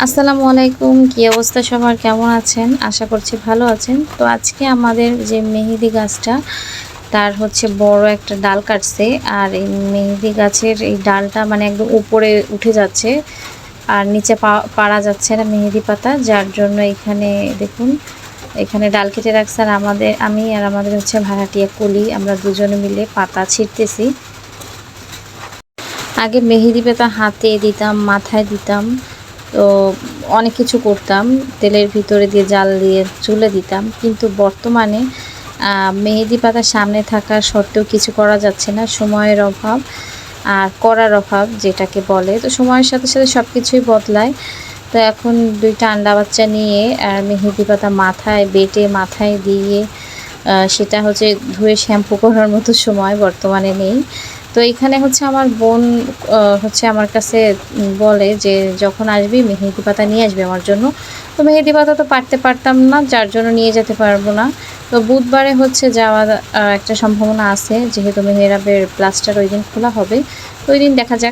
আসসালামু আলাইকুম, কি অবস্থা সবার, কেমন আছেন? আশা করছি ভালো আছেন। তো আজকে আমাদের যে মেহেদি গাছটা তার বড় একটা ডাল কাটছে, আর এই মেহেদি গাছের এই ডালটা মানে একদম উপরে উঠে যাচ্ছে আর নিচে পাড়া যাচ্ছে না মেহেদি পাতা, যার জন্য এখানে দেখুন এখানে ডাল কেটে রাখছে। আর আমি আর আমাদের ভাড়াটিয়া কলি, আমরা দুজনে মিলে পাতা ছিঁড়তেছি। আগে মেহেদি পাতা হাতে দিতাম, মাথায় দিতাম, তো অনেক কিছু করতাম, তেলের ভিতরে দিয়ে জাল দিয়ে চুলে দিতাম। কিন্তু বর্তমানে মেহেদি পাতা সামনে থাকা সত্ত্বেও কিছু করা যাচ্ছে না, সময়ের অভাব আর করার অভাব যেটাকে বলে। তো সময়ের সাথে সাথে সব কিছুই বদলায়। তো এখন দুইটা আন্ডা বাচ্চা নিয়ে আর মেহেদি পাতা মাথায় বেটে মাথায় দিয়ে সেটা ধুয়ে শ্যাম্পু করার মতো সময় বর্তমানে নেই। তো এখানে আমার বোন আমার কাছে বলে যে যখন আসবি মেহেদি পাতা নিয়ে আসবে আমার জন্য। তো মেহেদি পাতা তো পারতে পারতাম না, যার জন্য নিয়ে যেতে পারবো না। তো বুধবারে যাওয়ার একটা সম্ভাবনা আছে, যেহেতু মেহেরাবের প্লাস্টার ওই দিন খোলা হবে। তো ওই দিন দেখা যাক।